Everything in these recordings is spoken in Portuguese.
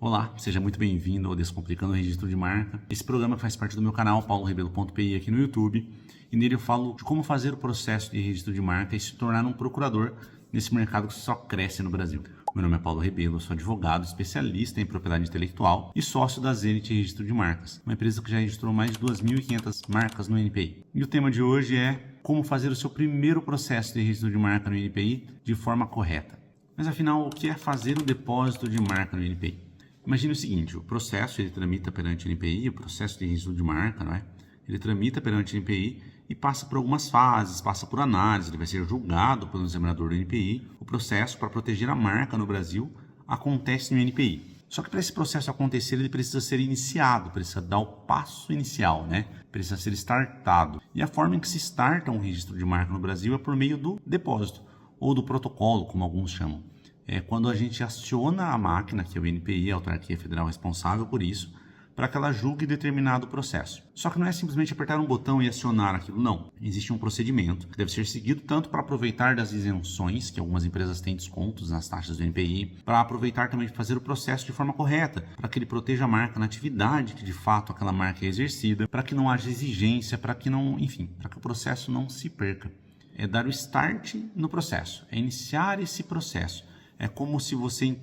Olá, seja muito bem-vindo ao Descomplicando o Registro de Marca. Esse programa faz parte do meu canal paulorebelo.pi aqui no YouTube e nele eu falo de como fazer o processo de registro de marca e se tornar um procurador nesse mercado que só cresce no Brasil. Meu nome é Paulo Rebelo, sou advogado, especialista em propriedade intelectual e sócio da Zenit Registro de Marcas, uma empresa que já registrou mais de 2.500 marcas no NPI. E o tema de hoje é como fazer o seu primeiro processo de registro de marca no NPI de forma correta. Mas afinal, o que é fazer um depósito de marca no NPI? Imagine o seguinte, o processo ele tramita perante o NPI, o processo de registro de marca, não é? Ele tramita perante o NPI e passa por algumas fases, passa por análise, ele vai ser julgado pelo examinador do NPI. O processo para proteger a marca no Brasil acontece no NPI. Só que para esse processo acontecer, ele precisa ser iniciado, precisa dar o passo inicial, né? Precisa ser startado. E a forma em que se starta um registro de marca no Brasil é por meio do depósito, ou do protocolo, como alguns chamam. É quando a gente aciona a máquina, que é o NPI, a autarquia federal responsável por isso, para que ela julgue determinado processo. Só que não é simplesmente apertar um botão e acionar aquilo, não. Existe um procedimento que deve ser seguido tanto para aproveitar das isenções, que algumas empresas têm descontos nas taxas do NPI, para aproveitar também de fazer o processo de forma correta, para que ele proteja a marca na atividade que de fato aquela marca é exercida, para que não haja exigência, para que não, enfim, para que o processo não se perca. É dar o start no processo, é iniciar esse processo. É como se você,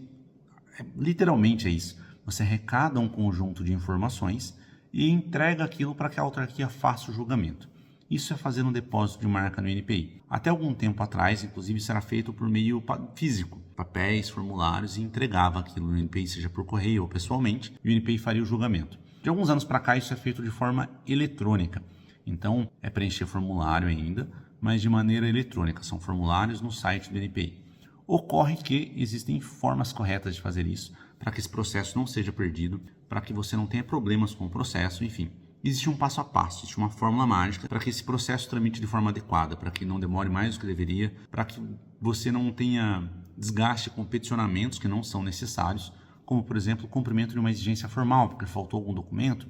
literalmente é isso, você arrecada um conjunto de informações e entrega aquilo para que a autarquia faça o julgamento. Isso é fazer um depósito de marca no NPI. Até algum tempo atrás, inclusive, isso era feito por meio físico, papéis, formulários, e entregava aquilo no NPI, seja por correio ou pessoalmente, e o NPI faria o julgamento. De alguns anos para cá, isso é feito de forma eletrônica. Então, é preencher formulário ainda, mas de maneira eletrônica. São formulários no site do NPI. Ocorre que existem formas corretas de fazer isso, para que esse processo não seja perdido, para que você não tenha problemas com o processo, enfim. Existe um passo a passo, existe uma fórmula mágica para que esse processo tramite de forma adequada, para que não demore mais do que deveria, para que você não tenha desgaste com peticionamentos que não são necessários, como, por exemplo, o cumprimento de uma exigência formal, porque faltou algum documento.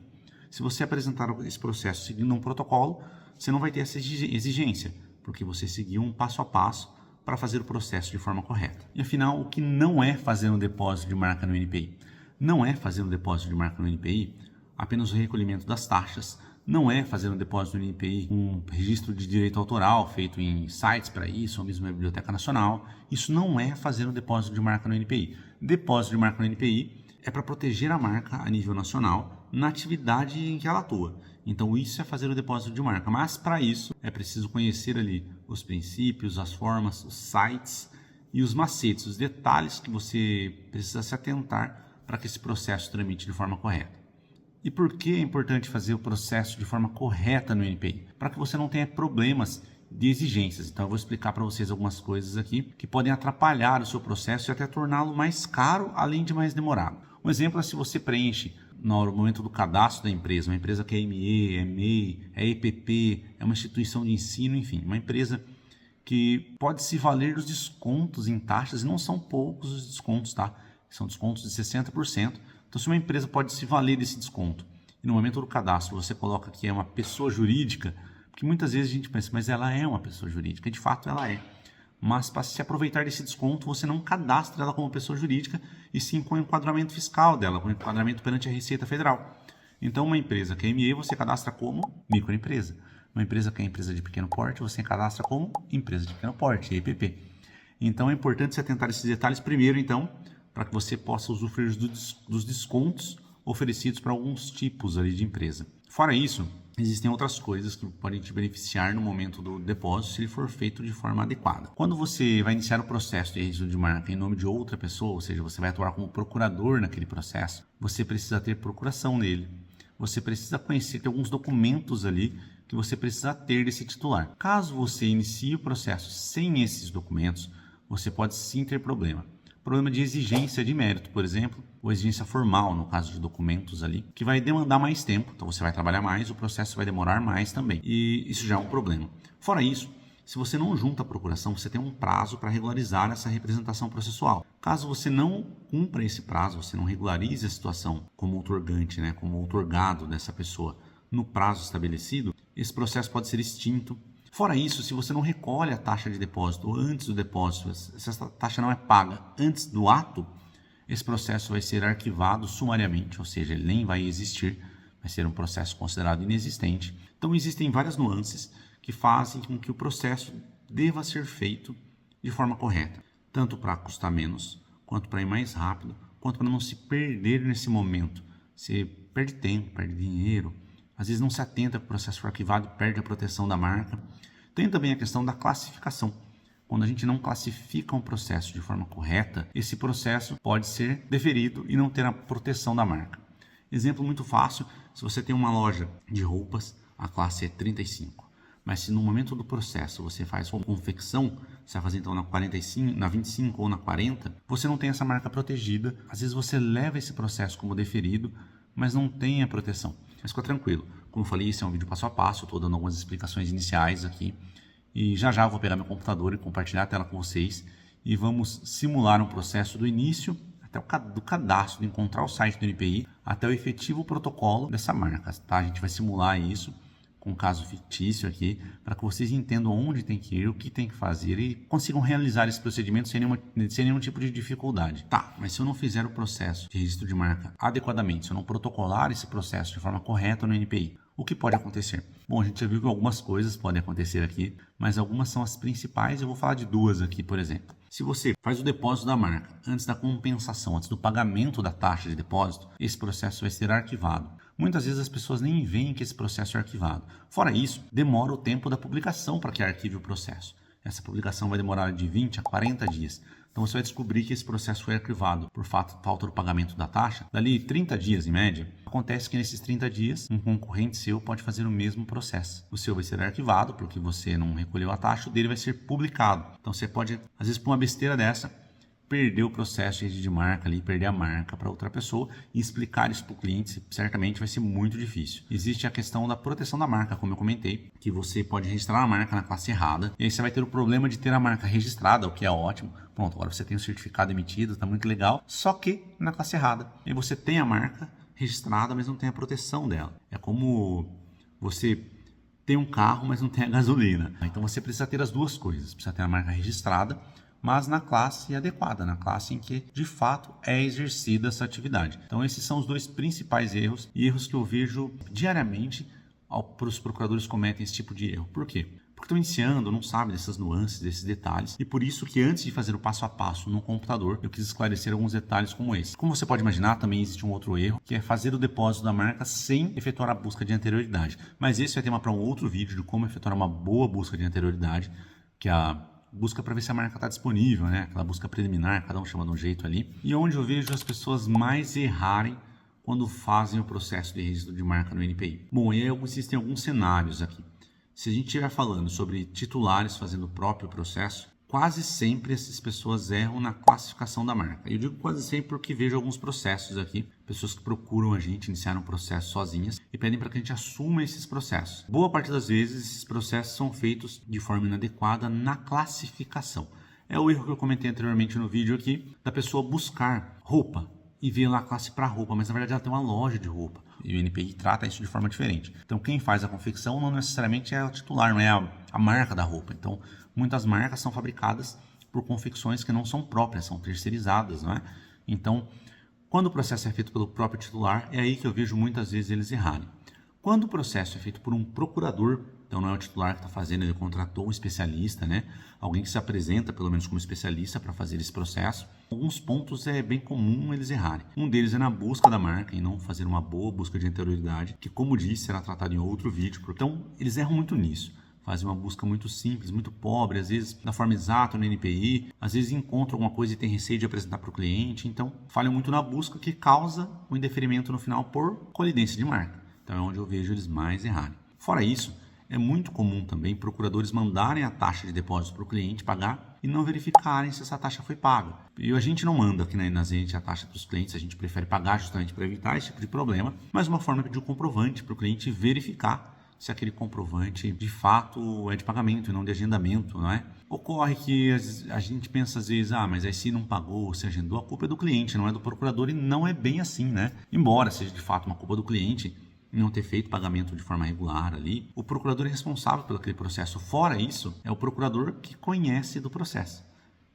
Se você apresentar esse processo seguindo um protocolo, você não vai ter essa exigência, porque você seguiu um passo a passo para fazer o processo de forma correta. E afinal, o que não é fazer um depósito de marca no NPI? Não é fazer um depósito de marca no NPI apenas o recolhimento das taxas, não é fazer um depósito no NPI um registro de direito autoral feito em sites para isso, ou mesmo na Biblioteca Nacional. Isso não é fazer um depósito de marca no NPI. Depósito de marca no NPI é para proteger a marca a nível nacional na atividade em que ela atua. Então isso é fazer o depósito de marca, mas para isso é preciso conhecer ali os princípios, as formas, os sites e os macetes, os detalhes que você precisa se atentar para que esse processo tramite de forma correta. E por que é importante fazer o processo de forma correta no NPI? Para que você não tenha problemas de exigências. Então eu vou explicar para vocês algumas coisas aqui que podem atrapalhar o seu processo e até torná-lo mais caro, além de mais demorado. Um exemplo é se você preenche no momento do cadastro da empresa, uma empresa que é ME, é MEI, é EPP, é uma instituição de ensino, enfim, uma empresa que pode se valer dos descontos em taxas, e não são poucos os descontos, tá? São descontos de 60%. Então, se uma empresa pode se valer desse desconto, e no momento do cadastro você coloca que é uma pessoa jurídica, porque muitas vezes a gente pensa, mas ela é uma pessoa jurídica, e de fato ela é. Mas para se aproveitar desse desconto, você não cadastra ela como pessoa jurídica, e sim com o enquadramento fiscal dela, com o enquadramento perante a Receita Federal. Então, uma empresa que é ME, você cadastra como microempresa. Uma empresa que é empresa de pequeno porte, você cadastra como empresa de pequeno porte, EPP. Então, é importante se atentar a esses detalhes primeiro, então, para que você possa usufruir dos descontos oferecidos para alguns tipos ali de empresa. Fora isso, existem outras coisas que podem te beneficiar no momento do depósito se ele for feito de forma adequada. Quando você vai iniciar o processo de registro de marca em nome de outra pessoa, ou seja, você vai atuar como procurador naquele processo, você precisa ter procuração nele. Você precisa conhecer, ter alguns documentos ali que você precisa ter desse titular. Caso você inicie o processo sem esses documentos, você pode sim ter problema. Problema de exigência de mérito, por exemplo, ou exigência formal, no caso de documentos ali, que vai demandar mais tempo, então você vai trabalhar mais, o processo vai demorar mais também, e isso já é um problema. Fora isso, se você não junta a procuração, você tem um prazo para regularizar essa representação processual. Caso você não cumpra esse prazo, você não regularize a situação como outorgante, né, como outorgado dessa pessoa no prazo estabelecido, esse processo pode ser extinto. Fora isso, se você não recolhe a taxa de depósito antes do depósito, se essa taxa não é paga antes do ato, esse processo vai ser arquivado sumariamente, ou seja, ele nem vai existir, vai ser um processo considerado inexistente. Então existem várias nuances que fazem com que o processo deva ser feito de forma correta, tanto para custar menos, quanto para ir mais rápido, quanto para não se perder nesse momento. Você perde tempo, perde dinheiro, às vezes não se atenta que o processo for arquivado e perde a proteção da marca. Tem também a questão da classificação. Quando a gente não classifica um processo de forma correta, esse processo pode ser deferido e não ter a proteção da marca. Exemplo muito fácil, se você tem uma loja de roupas, a classe é 35. Mas se no momento do processo você faz uma confecção, você vai fazer então na 45, na 25 ou na 40, você não tem essa marca protegida. Às vezes você leva esse processo como deferido, mas não tem a proteção. Mas fica tranquilo. Como eu falei, esse é um vídeo passo a passo, estou dando algumas explicações iniciais aqui. E já eu vou pegar meu computador e compartilhar a tela com vocês. E vamos simular um processo do início até do cadastro, de encontrar o site do NPI, até o efetivo protocolo dessa marca. Tá? A gente vai simular isso com um caso fictício aqui, para que vocês entendam onde tem que ir, o que tem que fazer e consigam realizar esse procedimento sem nenhum tipo de dificuldade. Tá, mas se eu não fizer o processo de registro de marca adequadamente, se eu não protocolar esse processo de forma correta no NPI, o que pode acontecer? Bom, a gente já viu que algumas coisas podem acontecer aqui, mas algumas são as principais. Eu vou falar de duas aqui, por exemplo. Se você faz o depósito da marca antes da compensação, antes do pagamento da taxa de depósito, esse processo vai ser arquivado. Muitas vezes as pessoas nem veem que esse processo é arquivado. Fora isso, demora o tempo da publicação para que arquive o processo. Essa publicação vai demorar de 20 a 40 dias. Então você vai descobrir que esse processo foi arquivado por falta do pagamento da taxa. Dali 30 dias em média, acontece que nesses 30 dias um concorrente seu pode fazer o mesmo processo. O seu vai ser arquivado porque você não recolheu a taxa, o dele vai ser publicado. Então você pode, às vezes por uma besteira dessa, perder o processo de marca ali, perder a marca para outra pessoa e explicar isso para o cliente, certamente vai ser muito difícil. Existe a questão da proteção da marca, como eu comentei, que você pode registrar a marca na classe errada e aí você vai ter o problema de ter a marca registrada, o que é ótimo. Pronto, agora você tem o certificado emitido, está muito legal, só que na classe errada. E você tem a marca registrada, mas não tem a proteção dela. É como você tem um carro, mas não tem a gasolina. Então você precisa ter as duas coisas, precisa ter a marca registrada, mas na classe adequada, na classe em que de fato é exercida essa atividade. Então esses são os dois principais erros e erros que eu vejo diariamente os procuradores cometem esse tipo de erro. Por quê? Porque estão iniciando, não sabem dessas nuances, desses detalhes, e por isso que antes de fazer o passo a passo no computador, eu quis esclarecer alguns detalhes como esse. Como você pode imaginar, também existe um outro erro, que é fazer o depósito da marca sem efetuar a busca de anterioridade. Mas esse vai ter para um outro vídeo de como efetuar uma boa busca de anterioridade, que é a busca para ver se a marca está disponível, né? Aquela busca preliminar, cada um chama de um jeito ali. E onde eu vejo as pessoas mais errarem quando fazem o processo de registro de marca no NPI. Bom, e aí existem alguns cenários aqui. Se a gente estiver falando sobre titulares fazendo o próprio processo, quase sempre essas pessoas erram na classificação da marca. Eu digo quase sempre porque vejo alguns processos aqui, pessoas que procuram a gente iniciar um processo sozinhas e pedem para que a gente assuma esses processos. Boa parte das vezes esses processos são feitos de forma inadequada na classificação. É o erro que eu comentei anteriormente no vídeo aqui, da pessoa buscar roupa e ver lá a classe para roupa, mas na verdade ela tem uma loja de roupa. E o NPI trata isso de forma diferente. Então quem faz a confecção não necessariamente é o titular, não é a marca da roupa. Então muitas marcas são fabricadas por confecções que não são próprias, são terceirizadas, não é? Então quando o processo é feito pelo próprio titular, é aí que eu vejo muitas vezes eles errarem. Quando o processo é feito por um procurador, então não é o titular que está fazendo, ele contratou um especialista, né? Alguém que se apresenta pelo menos como especialista para fazer esse processo. Alguns pontos é bem comum eles errarem. Um deles é na busca da marca e não fazer uma boa busca de anterioridade, que como disse será tratado em outro vídeo. Então eles erram muito nisso. Fazem uma busca muito simples, muito pobre, às vezes da forma exata no NPI, às vezes encontram alguma coisa e tem receio de apresentar para o cliente, então falham muito na busca, que causa o indeferimento no final por colidência de marca. Então é onde eu vejo eles mais errarem. Fora isso, é muito comum também procuradores mandarem a taxa de depósito para o cliente pagar e não verificarem se essa taxa foi paga. E a gente não manda aqui na gente a taxa para os clientes, a gente prefere pagar justamente para evitar esse tipo de problema, mas uma forma é pedir um comprovante para o cliente verificar se aquele comprovante de fato é de pagamento e não de agendamento, não é? Ocorre que a gente pensa às vezes, mas aí se não pagou, se agendou, a culpa é do cliente, não é do procurador, e não é bem assim, né? Embora seja de fato uma culpa do cliente não ter feito pagamento de forma regular ali, o procurador é responsável pelo aquele processo. Fora isso, é o procurador que conhece do processo.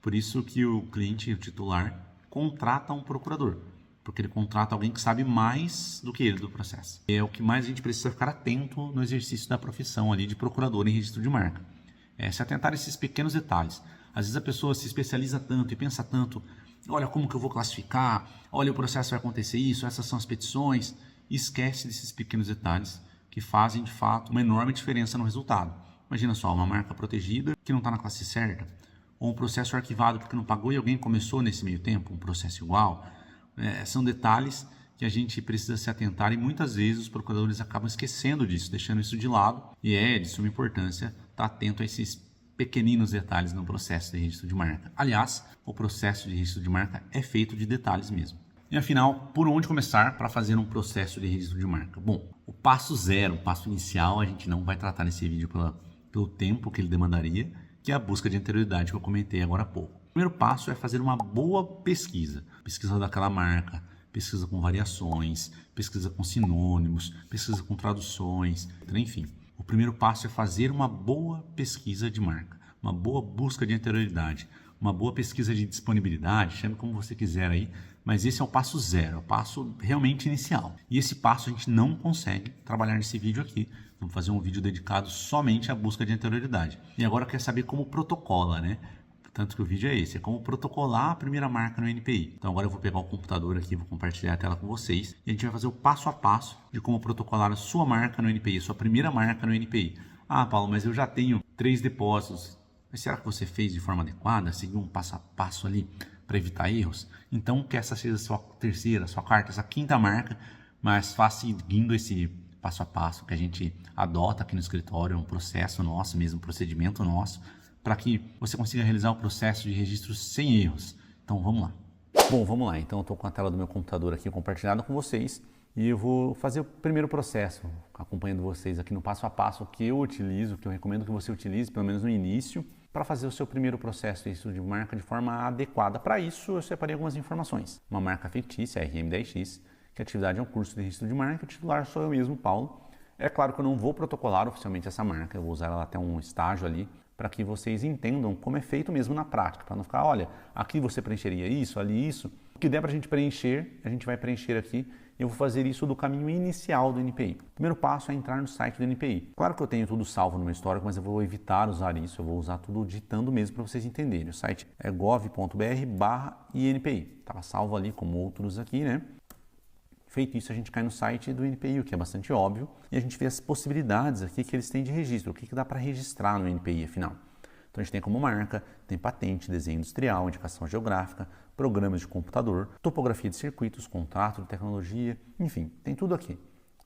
Por isso que o cliente, o titular, contrata um procurador, porque ele contrata alguém que sabe mais do que ele do processo. É o que mais a gente precisa ficar atento no exercício da profissão ali de procurador em registro de marca. Se atentar a esses pequenos detalhes. Às vezes a pessoa se especializa tanto e pensa tanto, olha como que eu vou classificar, olha o processo vai acontecer isso, essas são as petições, e esquece desses pequenos detalhes que fazem de fato uma enorme diferença no resultado. Imagina só, uma marca protegida que não está na classe certa, ou um processo arquivado porque não pagou e alguém começou nesse meio tempo, um processo igual. São detalhes que a gente precisa se atentar e muitas vezes os procuradores acabam esquecendo disso, deixando isso de lado, e é de suma importância estar atento a esses pequeninos detalhes no processo de registro de marca. Aliás, o processo de registro de marca é feito de detalhes mesmo. E afinal, por onde começar para fazer um processo de registro de marca? Bom, o passo zero, o passo inicial, a gente não vai tratar nesse vídeo pelo tempo que ele demandaria, que é a busca de anterioridade que eu comentei agora há pouco. O primeiro passo é fazer uma boa pesquisa daquela marca, pesquisa com variações, pesquisa com sinônimos, pesquisa com traduções, enfim. O primeiro passo é fazer uma boa pesquisa de marca, uma boa busca de anterioridade, uma boa pesquisa de disponibilidade, chame como você quiser aí, mas esse é o passo zero, é o passo realmente inicial. E esse passo a gente não consegue trabalhar nesse vídeo aqui. Vamos fazer um vídeo dedicado somente à busca de anterioridade. E agora quer saber como protocola, né? Tanto que o vídeo é esse, é como protocolar a primeira marca no NPI. Então agora eu vou pegar o computador aqui, vou compartilhar a tela com vocês e a gente vai fazer o passo a passo de como protocolar a sua marca no NPI, a sua primeira marca no NPI. Ah, Paulo, mas eu já tenho 3 depósitos. Mas será que você fez de forma adequada? Seguiu um passo a passo ali para evitar erros? Então que essa seja a sua terceira, sua quarta, essa quinta marca, mas faça seguindo esse passo a passo que a gente adota aqui no escritório, é um processo nosso mesmo, um procedimento nosso, para que você consiga realizar o processo de registro sem erros. Então vamos lá. Bom, vamos lá. Então eu estou com a tela do meu computador aqui compartilhada com vocês e eu vou fazer o primeiro processo, acompanhando vocês aqui no passo a passo que eu utilizo, que eu recomendo que você utilize, pelo menos no início, para fazer o seu primeiro processo de registro de marca de forma adequada. Para isso eu separei algumas informações. Uma marca fictícia, RM10X, que a atividade é um curso de registro de marca, o titular sou eu mesmo, Paulo. É claro que eu não vou protocolar oficialmente essa marca, eu vou usar ela até um estágio ali, para que vocês entendam como é feito mesmo na prática, para não ficar, olha, aqui você preencheria isso, ali isso. O que der para a gente preencher, a gente vai preencher aqui. Eu vou fazer isso do caminho inicial do NPI. O primeiro passo é entrar no site do NPI. Claro que eu tenho tudo salvo no meu histórico, mas eu vou evitar usar isso, eu vou usar tudo digitando mesmo para vocês entenderem. O site é gov.br/INPI. Estava salvo ali como outros aqui, né? Feito isso, a gente cai no site do NPI, o que é bastante óbvio, e a gente vê as possibilidades aqui que eles têm de registro, o que dá para registrar no NPI, afinal. Então a gente tem como marca, tem patente, desenho industrial, indicação geográfica, programas de computador, topografia de circuitos, contrato de tecnologia, enfim, tem tudo aqui.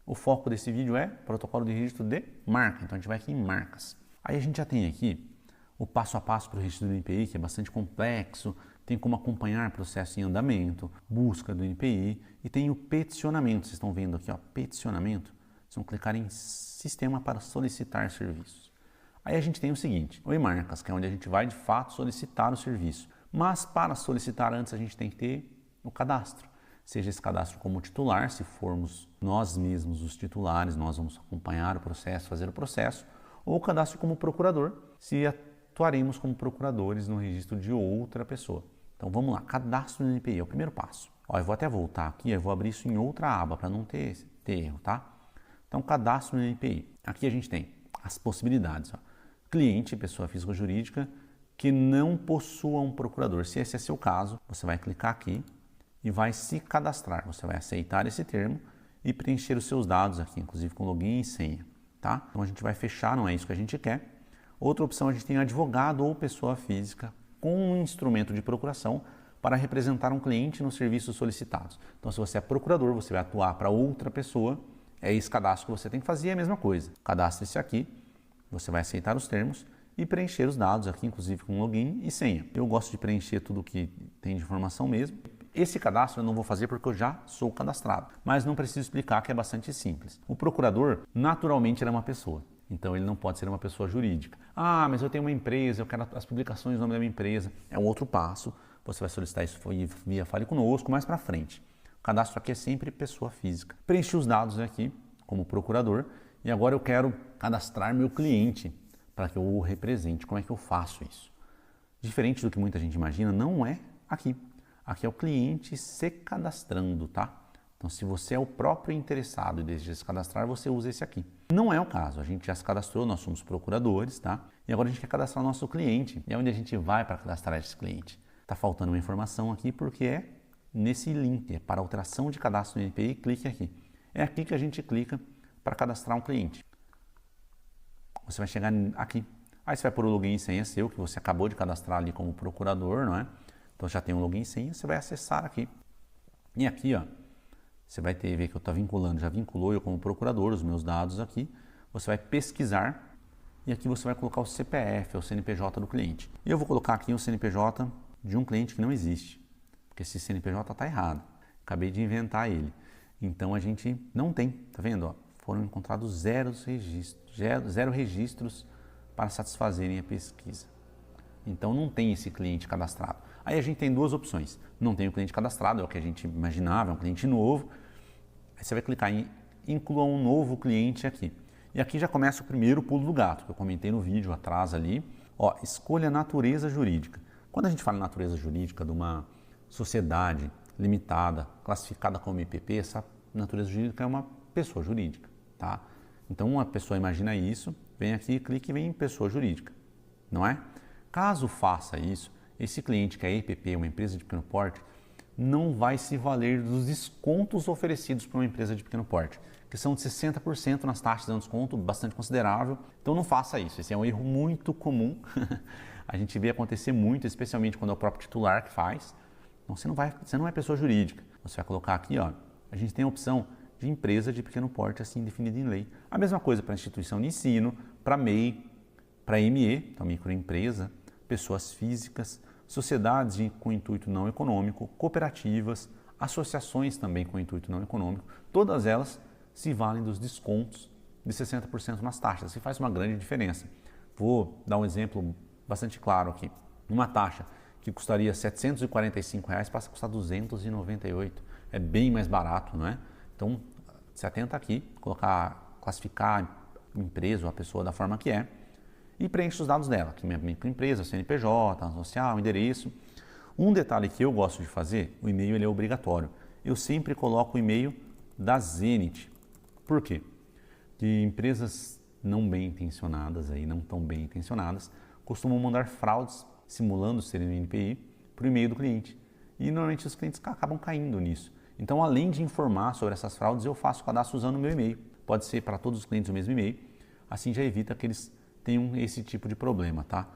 O foco desse vídeo é protocolo de registro de marca, então a gente vai aqui em marcas. Aí a gente já tem aqui o passo a passo para o registro do NPI, que é bastante complexo, tem como acompanhar processo em andamento, busca do NPI e tem o peticionamento. Vocês estão vendo aqui, ó, peticionamento. Vocês vão clicar em sistema para solicitar serviços. Aí a gente tem o seguinte, o e-marcas, que é onde a gente vai de fato solicitar o serviço. Mas para solicitar antes a gente tem que ter o cadastro. Seja esse cadastro como titular, se formos nós mesmos os titulares, nós vamos acompanhar o processo, fazer o processo, ou o cadastro como procurador, se atuaremos como procuradores no registro de outra pessoa. Então vamos lá, cadastro no NPI é o primeiro passo. Ó, eu vou até voltar aqui, eu vou abrir isso em outra aba para não ter erro, tá? Então cadastro no NPI. Aqui a gente tem as possibilidades. Ó. Cliente, pessoa física ou jurídica, que não possua um procurador. Se esse é seu caso, você vai clicar aqui e vai se cadastrar. Você vai aceitar esse termo e preencher os seus dados aqui, inclusive com login e senha, tá? Então a gente vai fechar, não é isso que a gente quer. Outra opção, a gente tem advogado ou pessoa física com um instrumento de procuração para representar um cliente nos serviços solicitados. Então, se você é procurador, você vai atuar para outra pessoa, é esse cadastro que você tem que fazer, é a mesma coisa. Cadastre-se aqui, você vai aceitar os termos e preencher os dados aqui, inclusive com login e senha. Eu gosto de preencher tudo que tem de informação mesmo. Esse cadastro eu não vou fazer porque eu já sou cadastrado, mas não preciso explicar que é bastante simples. O procurador, naturalmente, ele é uma pessoa. Então ele não pode ser uma pessoa jurídica. Ah, mas eu tenho uma empresa, eu quero as publicações no nome da minha empresa. É um outro passo. Você vai solicitar isso via Fale Conosco mais para frente. O cadastro aqui é sempre pessoa física. Preenchi os dados aqui como procurador e agora eu quero cadastrar meu cliente para que eu o represente. Como é que eu faço isso? Diferente do que muita gente imagina, não é aqui. Aqui é o cliente se cadastrando, tá? Então, se você é o próprio interessado e deseja se cadastrar, você usa esse aqui. Não é o caso, a gente já se cadastrou, nós somos procuradores, tá? E agora a gente quer cadastrar o nosso cliente. E é onde a gente vai para cadastrar esse cliente. Tá faltando uma informação aqui porque é nesse link, é para alteração de cadastro no NPI, clique aqui. É aqui que a gente clica para cadastrar um cliente. Você vai chegar aqui. Aí você vai pôr o login e senha seu, que você acabou de cadastrar ali como procurador, não é? Então já tem um login e senha, você vai acessar aqui. E aqui, ó, você vai ver que eu estou vinculando, já vinculou eu como procurador, os meus dados aqui. Você vai pesquisar e aqui você vai colocar o CPF, o CNPJ do cliente. E eu vou colocar aqui o CNPJ de um cliente que não existe, porque esse CNPJ está errado. Acabei de inventar ele. Então a gente não tem, tá vendo? Ó, foram encontrados zero registros para satisfazerem a pesquisa. Então não tem esse cliente cadastrado. Aí a gente tem duas opções. Não tem o cliente cadastrado, é o que a gente imaginava, é um cliente novo. Aí você vai clicar em inclua um novo cliente aqui. E aqui já começa o primeiro pulo do gato, que eu comentei no vídeo atrás ali. Ó, escolha a natureza jurídica. Quando a gente fala em natureza jurídica de uma sociedade limitada, classificada como IPP, essa natureza jurídica é uma pessoa jurídica, tá? Então uma pessoa imagina isso, vem aqui, clique e vem em pessoa jurídica, não é? Caso faça isso, esse cliente que é IPP, uma empresa de pequeno porte, não vai se valer dos descontos oferecidos para uma empresa de pequeno porte, que são de 60% nas taxas de desconto, bastante considerável. Então não faça isso, esse é um erro muito comum. A gente vê acontecer muito, especialmente quando é o próprio titular que faz. Então você não é pessoa jurídica. Você vai colocar aqui, ó, a gente tem a opção de empresa de pequeno porte assim definida em lei. A mesma coisa para instituição de ensino, para MEI, para ME, então microempresa, pessoas físicas, sociedades com intuito não econômico, cooperativas, associações também com intuito não econômico, todas elas se valem dos descontos de 60% nas taxas, e faz uma grande diferença. Vou dar um exemplo bastante claro aqui. Uma taxa que custaria R$ 745 passa a custar R$ 298. É bem mais barato, não é? Então, se atenta aqui, classificar a empresa ou a pessoa da forma que é e preenche os dados dela, que é minha microempresa, CNPJ, social, endereço. Um detalhe que eu gosto de fazer, o e-mail ele é obrigatório. Eu sempre coloco o e-mail da Zenit. Por quê? Que empresas não bem intencionadas, não tão bem intencionadas, costumam mandar fraudes simulando serem no NPI para o e-mail do cliente. E normalmente os clientes acabam caindo nisso. Então, além de informar sobre essas fraudes, eu faço o cadastro usando o meu e-mail. Pode ser para todos os clientes o mesmo e-mail, assim já evita que eles tenham esse tipo de problema, tá?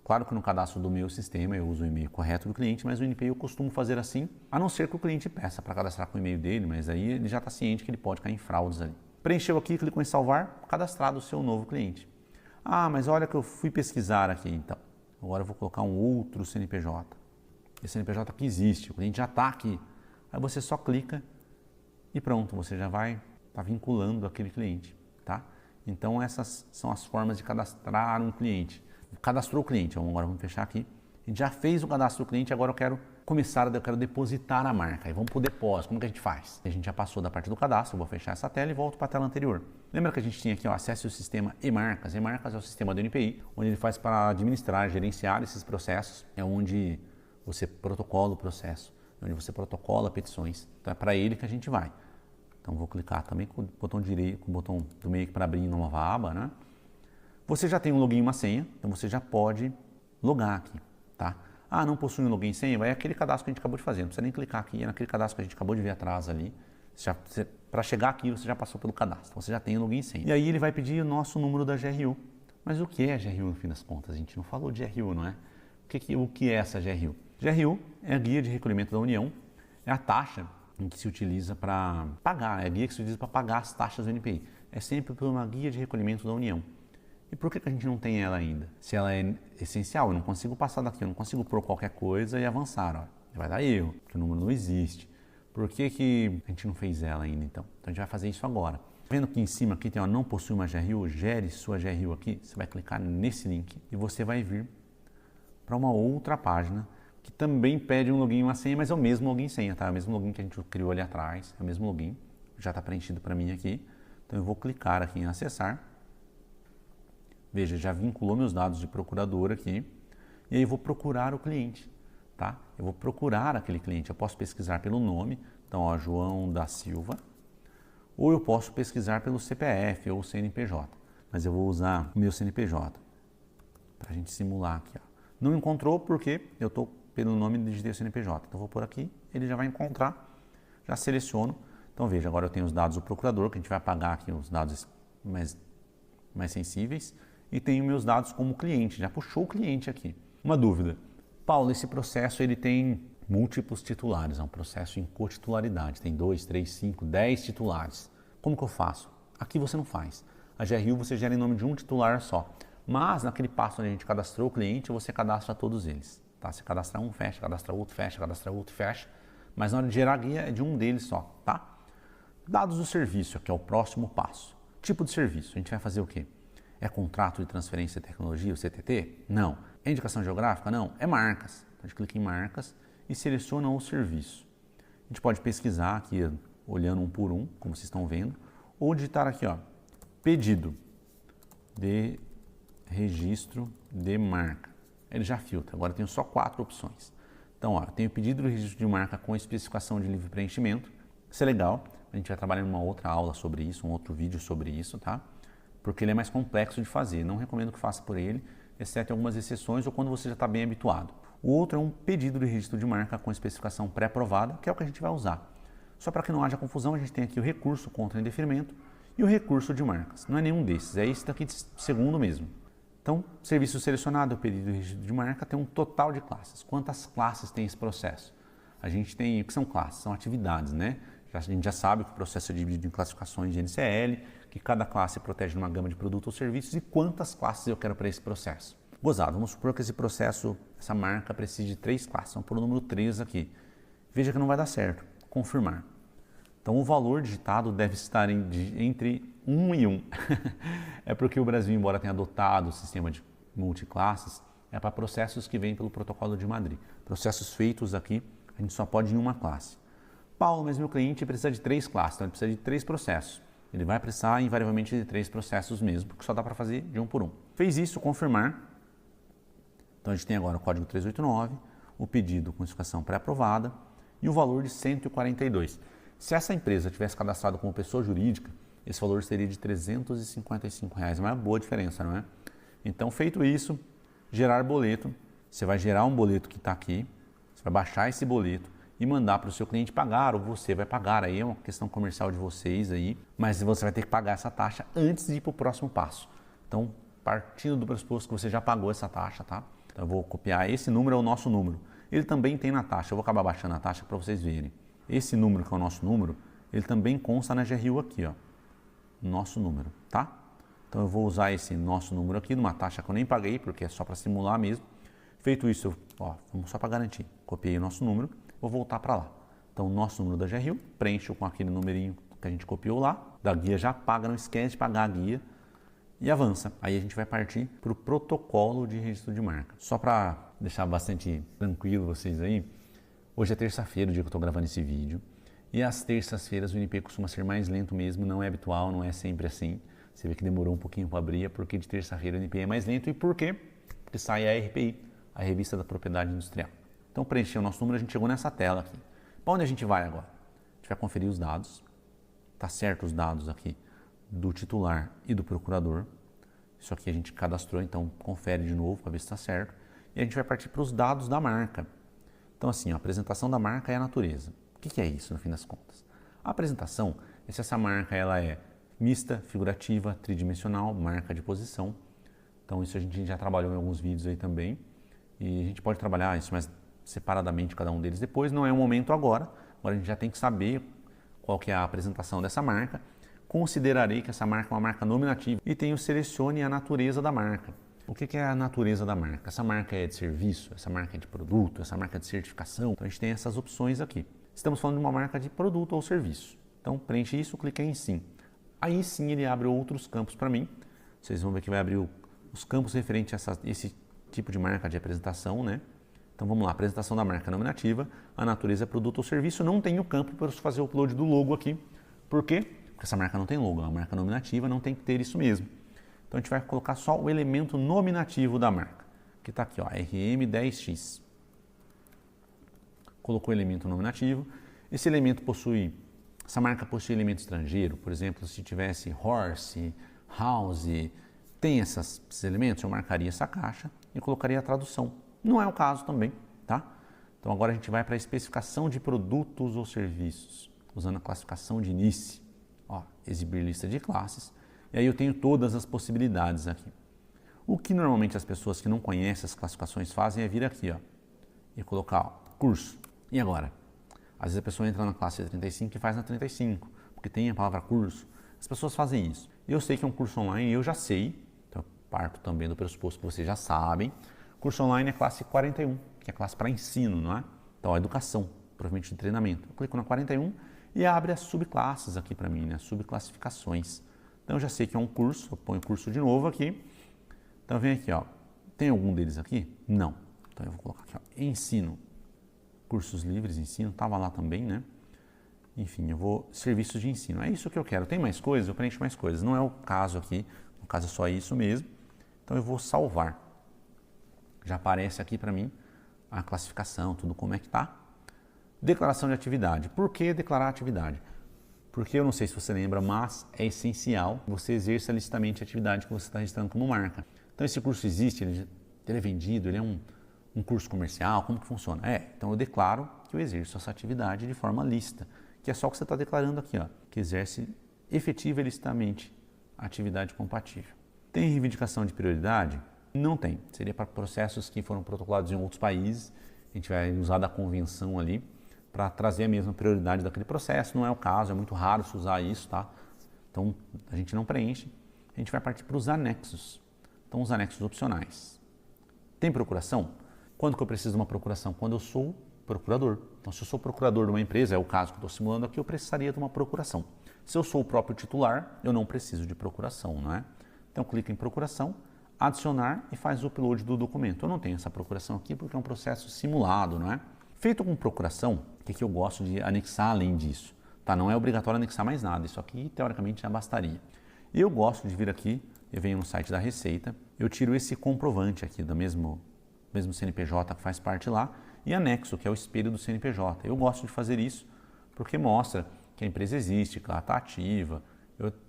Claro que no cadastro do meu sistema eu uso o e-mail correto do cliente, mas o NPI eu costumo fazer assim, a não ser que o cliente peça para cadastrar com o e-mail dele, mas aí ele já está ciente que ele pode cair em fraudes ali. Preencheu aqui, clicou em salvar, cadastrado o seu novo cliente. Ah, mas olha que eu fui pesquisar aqui, então. Agora eu vou colocar um outro CNPJ. Esse CNPJ aqui existe, o cliente já está aqui. Aí você só clica e pronto, você já vai estar vinculando aquele cliente, tá? Então essas são as formas de cadastrar um cliente. Cadastrou o cliente, agora vamos fechar aqui. A gente já fez o cadastro do cliente, agora eu quero depositar a marca. Aí vamos para o depósito, como que a gente faz? A gente já passou da parte do cadastro, eu vou fechar essa tela e volto para a tela anterior. Lembra que a gente tinha aqui, ó, acesse o sistema e-marcas. E-marcas é o sistema do NPI, onde ele faz para administrar, gerenciar esses processos. É onde você protocola o processo, onde você protocola petições. Então é para ele que a gente vai. Então vou clicar também com o botão direito, com o botão do meio para abrir uma nova aba, né? Você já tem um login e uma senha, então você já pode logar aqui, tá? Ah, não possui um login e senha? É aquele cadastro que a gente acabou de fazer, não precisa nem clicar aqui, é naquele cadastro que a gente acabou de ver atrás ali. Para chegar aqui, você já passou pelo cadastro, você já tem o login e senha. E aí ele vai pedir o nosso número da GRU. Mas o que é a GRU no fim das contas? A gente não falou de GRU, não é? O que é essa GRU? GRU é a Guia de Recolhimento da União, é a taxa em que se utiliza para pagar, é a guia que se utiliza para pagar as taxas do NPI. É sempre por uma guia de recolhimento da União. E por que a gente não tem ela ainda? Se ela é essencial, eu não consigo passar daqui, eu não consigo pôr qualquer coisa e avançar. Ó. Vai dar erro, porque o número não existe. Por que a gente não fez ela ainda, então? Então a gente vai fazer isso agora. Vendo que em cima aqui tem, ó, não possui uma GRU, gere sua GRU aqui, você vai clicar nesse link e você vai vir para uma outra página que também pede um login e uma senha, mas é o mesmo login e senha, tá? É o mesmo login que a gente criou ali atrás, é o mesmo login, já está preenchido para mim aqui. Então eu vou clicar aqui em acessar. Veja, já vinculou meus dados de procurador aqui. E aí eu vou procurar o cliente, tá? eu vou procurar aquele cliente. Eu posso pesquisar pelo nome, então, ó, João da Silva, ou eu posso pesquisar pelo CPF ou CNPJ, mas eu vou usar o meu CNPJ para a gente simular aqui. Ó. Não encontrou porque eu estou pelo nome de digitei o CNPJ, então vou por aqui, ele já vai encontrar, já seleciono. Então veja, agora eu tenho os dados do procurador, que a gente vai apagar aqui os dados mais sensíveis, e tenho meus dados como cliente, já puxou o cliente aqui. Uma dúvida, Paulo, esse processo ele tem múltiplos titulares, é um processo em cotitularidade, tem 2, 3, 5, 10 titulares. Como que eu faço? Aqui você não faz. A GRU você gera em nome de um titular só, mas naquele passo onde a gente cadastrou o cliente, você cadastra todos eles. Tá? Você cadastra um, fecha, cadastra outro, fecha, mas na hora de gerar a guia é de um deles só. Tá? Dados do serviço, que é o próximo passo. Tipo de serviço, a gente vai fazer o quê? É contrato de transferência de tecnologia, o CTT? Não. É indicação geográfica? Não. É marcas. Então a gente clica em marcas e seleciona o serviço. A gente pode pesquisar aqui, olhando um por um, como vocês estão vendo, ou digitar aqui, ó, pedido de registro de marca. Ele já filtra, agora eu tenho só 4 opções. Então, ó, eu tenho pedido de registro de marca com especificação de livre preenchimento. Isso é legal, a gente vai trabalhar em uma outra aula sobre isso, um outro vídeo sobre isso, tá? Porque ele é mais complexo de fazer, não recomendo que faça por ele, exceto em algumas exceções ou quando você já está bem habituado. O outro é um pedido de registro de marca com especificação pré-aprovada, que é o que a gente vai usar. Só para que não haja confusão, a gente tem aqui o recurso contra indeferimento e o recurso de marcas. Não é nenhum desses, é esse daqui de segundo mesmo. Então, serviço selecionado, o pedido de registro de marca, tem um total de classes. Quantas classes tem esse processo? A gente tem, o que são classes? São atividades, né? A gente já sabe que o processo é dividido em classificações de NCL, que cada classe protege uma gama de produtos ou serviços e quantas classes eu quero para esse processo. Gozado, vamos supor que esse processo, essa marca precise de 3 classes, vamos pôr o número 3 aqui. Veja que não vai dar certo, confirmar. Então o valor digitado deve estar entre 1 e 1. É porque o Brasil, embora tenha adotado o sistema de multiclasses, é para processos que vêm pelo protocolo de Madrid. Processos feitos aqui, a gente só pode em uma classe. Paulo, mas meu cliente precisa de 3 classes, então ele precisa de 3 processos. Ele vai precisar invariavelmente de 3 processos mesmo, porque só dá para fazer de um por um. Fez isso, confirmar. Então a gente tem agora o código 389, o pedido com especificação pré-aprovada e o valor de 142. Se essa empresa tivesse cadastrado como pessoa jurídica, esse valor seria de R$ 355. É uma boa diferença, não é? Então, feito isso, gerar boleto. Você vai gerar um boleto que está aqui, você vai baixar esse boleto e mandar para o seu cliente pagar, ou você vai pagar, aí é uma questão comercial de vocês aí, mas você vai ter que pagar essa taxa antes de ir para o próximo passo. Então, partindo do pressuposto que você já pagou essa taxa, tá? Então, eu vou copiar esse número, é o nosso número. Ele também tem na taxa, eu vou acabar baixando a taxa para vocês verem. Esse número, que é o nosso número, ele também consta na GRU aqui, ó, nosso número, tá? Então, eu vou usar esse nosso número aqui, numa taxa que eu nem paguei, porque é só para simular mesmo. Feito isso, ó, vamos só para garantir, copiei o nosso número, vou voltar para lá. Então, o nosso número da GRU, preencho com aquele numerinho que a gente copiou lá, da guia já paga, não esquece de pagar a guia e avança. Aí a gente vai partir para o protocolo de registro de marca. Só para deixar bastante tranquilo vocês aí, hoje é terça-feira, o dia que eu estou gravando esse vídeo, e às terças-feiras o NP costuma ser mais lento mesmo, não é habitual, não é sempre assim. Você vê que demorou um pouquinho para abrir, porque de terça-feira o NP é mais lento. E por quê? Porque sai a RPI, a Revista da Propriedade Industrial. Então, preencheu o nosso número, a gente chegou nessa tela aqui. Para onde a gente vai agora? A gente vai conferir os dados. Tá certo os dados aqui do titular e do procurador. Isso aqui a gente cadastrou, então confere de novo para ver se está certo. E a gente vai partir para os dados da marca. Então, assim, a apresentação da marca é a natureza. O que é isso, no fim das contas? A apresentação é se essa marca ela é mista, figurativa, tridimensional, marca de posição. Então, isso a gente já trabalhou em alguns vídeos aí também. E a gente pode trabalhar isso mais separadamente cada um deles depois. Não é o momento agora. Agora a gente já tem que saber qual que é a apresentação dessa marca. Considerarei que essa marca é uma marca nominativa e tenho selecione a natureza da marca. O que é a natureza da marca? Essa marca é de serviço, essa marca é de produto, essa marca é de certificação. Então a gente tem essas opções aqui. Estamos falando de uma marca de produto ou serviço. Então preenche isso, clica em sim. Aí sim ele abre outros campos para mim. Vocês vão ver que vai abrir os campos referentes a esse tipo de marca de apresentação, né? Então vamos lá, apresentação da marca nominativa, a natureza é produto ou serviço, não tem o campo para fazer o upload do logo aqui. Por quê? Porque essa marca não tem logo, é uma marca nominativa, não tem que ter isso mesmo. Então a gente vai colocar só o elemento nominativo da marca, que está aqui, ó, RM10X. colocou elemento nominativo. Esse elemento essa marca possui elemento estrangeiro, por exemplo, se tivesse horse, house, tem esses elementos, eu marcaria essa caixa e colocaria a tradução. Não é o caso também, tá? Então agora a gente vai para a especificação de produtos ou serviços, usando a classificação de NICE. Ó, exibir lista de classes, e aí eu tenho todas as possibilidades aqui. O que normalmente as pessoas que não conhecem as classificações fazem é vir aqui, ó, e colocar, ó, curso. E agora? Às vezes a pessoa entra na classe 35 e faz na 35, porque tem a palavra curso. As pessoas fazem isso. Eu sei que é um curso online, eu já sei, então eu parto também do pressuposto que vocês já sabem. Curso online é classe 41, que é classe para ensino, não é? Então, a educação, provavelmente de treinamento. Eu clico na 41 e abre as subclasses aqui para mim, né? As subclassificações. Então, eu já sei que é um curso, eu ponho curso de novo aqui. Então, vem aqui, ó. Tem algum deles aqui? Não. Então, eu vou colocar aqui, ó, ensino. Cursos livres, ensino, estava lá também, né? Enfim, eu vou serviços de ensino. É isso que eu quero. Tem mais coisas? Eu preencho mais coisas. Não é o caso aqui. No caso é só isso mesmo. Então, eu vou salvar. Já aparece aqui para mim a classificação, tudo como é que tá. Declaração de atividade. Por que declarar atividade? Porque eu não sei se você lembra, mas é essencial que você exerça licitamente a atividade que você está registrando como marca. Então, esse curso existe, ele é vendido, ele é um curso comercial, como que funciona? Então eu declaro que eu exerço essa atividade de forma lícita, que é só o que você está declarando aqui, ó, que exerce efetiva e licitamente a atividade compatível. Tem reivindicação de prioridade? Não tem. Seria para processos que foram protocolados em outros países, a gente vai usar da convenção ali para trazer a mesma prioridade daquele processo, não é o caso, é muito raro se usar isso, tá? Então a gente não preenche, a gente vai partir para os anexos. Então os anexos opcionais. Tem procuração? Quando que eu preciso de uma procuração? Quando eu sou procurador. Então, se eu sou procurador de uma empresa, é o caso que eu estou simulando aqui, eu precisaria de uma procuração. Se eu sou o próprio titular, eu não preciso de procuração, não é? Então, clica em procuração, adicionar e faz o upload do documento. Eu não tenho essa procuração aqui porque é um processo simulado, não é? Feito com procuração, o que eu gosto de anexar além disso? Tá? Não é obrigatório anexar mais nada, isso aqui teoricamente já bastaria. Eu gosto de vir aqui, eu venho no site da Receita, eu tiro esse comprovante aqui do mesmo CNPJ que faz parte lá e anexo, que é o espelho do CNPJ. Eu gosto de fazer isso porque mostra que a empresa existe, que ela está ativa,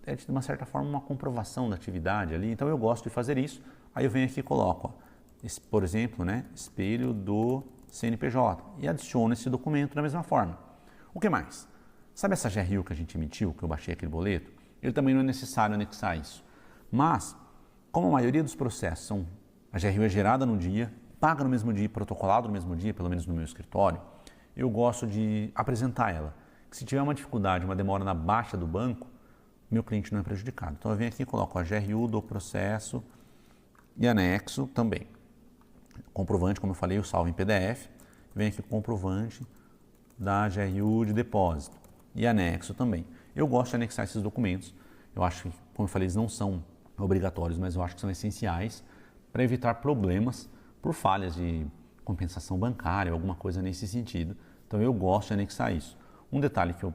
é de uma certa forma uma comprovação da atividade ali, então eu gosto de fazer isso. Aí eu venho aqui e coloco, ó, por exemplo, né, espelho do CNPJ e adiciono esse documento da mesma forma. O que mais? Sabe essa GRU que a gente emitiu, que eu baixei aquele boleto? Ele também não é necessário anexar isso. Mas, como a maioria dos processos a GRU é gerada no dia, paga no mesmo dia, protocolado no mesmo dia, pelo menos no meu escritório, eu gosto de apresentar ela. Se tiver uma dificuldade, uma demora na baixa do banco, meu cliente não é prejudicado. Então eu venho aqui e coloco a GRU do processo e anexo também. Comprovante, como eu falei, eu salvo em PDF. Venho aqui com o comprovante da GRU de depósito e anexo também. Eu gosto de anexar esses documentos. Eu acho que, como eu falei, eles não são obrigatórios, mas eu acho que são essenciais para evitar problemas por falhas de compensação bancária, alguma coisa nesse sentido. Então eu gosto de anexar isso. Um detalhe que eu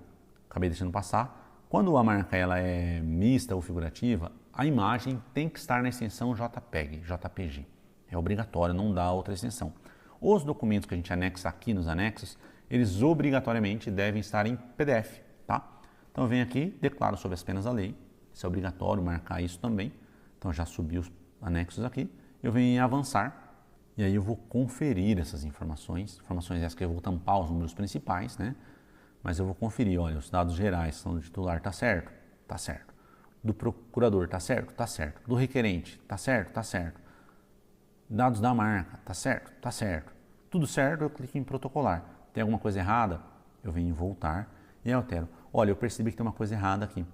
acabei deixando passar, quando a marca ela é mista ou figurativa, a imagem tem que estar na extensão JPG. É obrigatório, não dá outra extensão. Os documentos que a gente anexa aqui nos anexos, eles obrigatoriamente devem estar em PDF, tá? Então eu venho aqui, declaro sobre as penas da lei, isso é obrigatório marcar isso também. Então já subi os anexos aqui, eu venho em avançar e aí eu vou conferir essas informações essas que eu vou tampar os números principais, né? Mas eu vou conferir, olha, os dados gerais são do titular, tá certo? Tá certo. Do procurador, tá certo? Tá certo. Do requerente, tá certo? Tá certo. Dados da marca, tá certo? Tá certo. Tudo certo, eu clico em protocolar. Tem alguma coisa errada? Eu venho em voltar e altero. Olha, eu percebi que tem uma coisa errada aqui.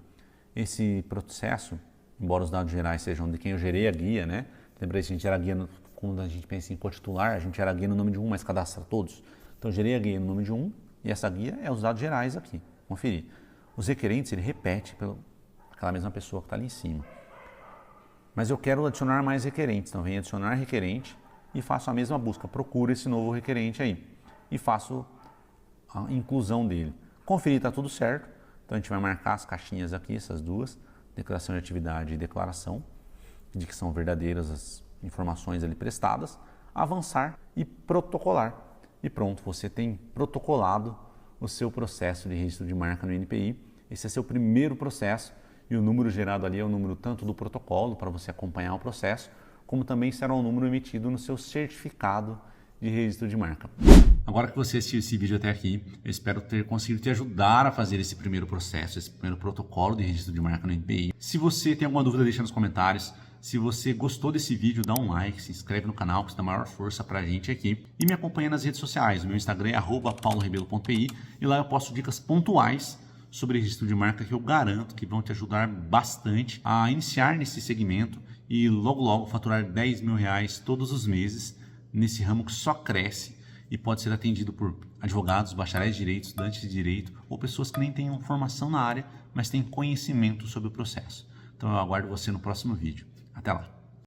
Esse processo, embora os dados gerais sejam de quem eu gerei a guia, né? Lembra que a gente era guia, quando a gente pensa em cotitular, a gente era guia no nome de um, mas cadastra todos. Então eu gerei a guia no nome de um e essa guia é os dados gerais aqui. Conferir. Os requerentes, ele repete aquela mesma pessoa que está ali em cima. Mas eu quero adicionar mais requerentes, então venho adicionar requerente e faço a mesma busca, procuro esse novo requerente aí e faço a inclusão dele. Conferir, está tudo certo, então a gente vai marcar as caixinhas aqui, essas duas, declaração de atividade e declaração, de que são verdadeiras as informações ali prestadas, avançar e protocolar. e pronto, você tem protocolado o seu processo de registro de marca no INPI. Esse é seu primeiro processo e o número gerado ali é o número tanto do protocolo para você acompanhar o processo, como também será um número emitido no seu certificado de registro de marca. Agora que você assistiu esse vídeo até aqui, eu espero ter conseguido te ajudar a fazer esse primeiro processo, esse primeiro protocolo de registro de marca no INPI. Se você tem alguma dúvida, deixa nos comentários. Se você gostou desse vídeo, dá um like, se inscreve no canal, que isso dá maior força pra gente aqui. E me acompanha nas redes sociais. O meu Instagram é @paulorebelo.pi e lá eu posto dicas pontuais sobre registro de marca que eu garanto que vão te ajudar bastante a iniciar nesse segmento e logo logo faturar R$10.000 todos os meses nesse ramo que só cresce e pode ser atendido por advogados, bacharéis de direito, estudantes de direito ou pessoas que nem tenham formação na área, mas têm conhecimento sobre o processo. Então eu aguardo você no próximo vídeo. Até lá!